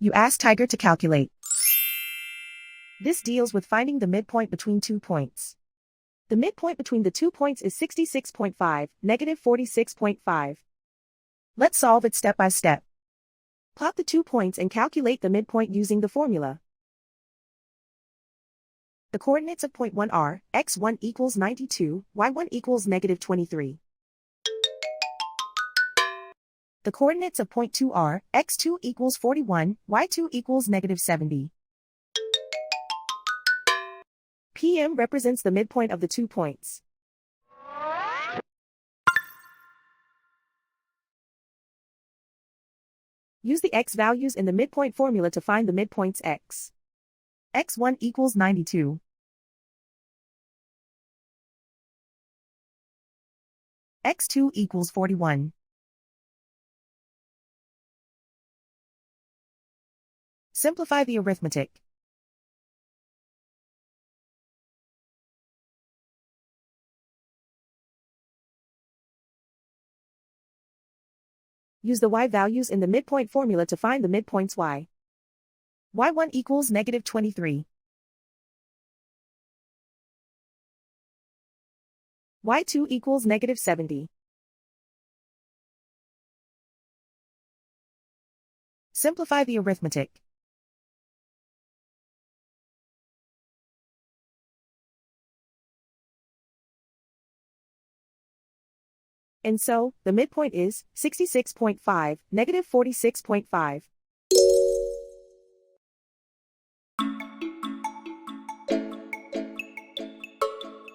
You ask Tiger to calculate. This deals with finding the midpoint between 2 points. The midpoint between the 2 points is 66.5, negative 46.5. Let's solve it step by step. Plot the 2 points and calculate the midpoint using the formula. The coordinates of point 1 are, x1 equals 92, y1 equals negative 23. The coordinates of point 2 are, x2 equals 41, y2 equals negative 70. PM represents the midpoint of the 2 points. Use the x values in the midpoint formula to find the midpoints x. x1 equals 92. x2 equals 41. Simplify the arithmetic. Use the y values in the midpoint formula to find the midpoints y. y1 equals negative 23. y2 equals negative 70. Simplify the arithmetic. And so, the midpoint is 66.5, negative 46.5.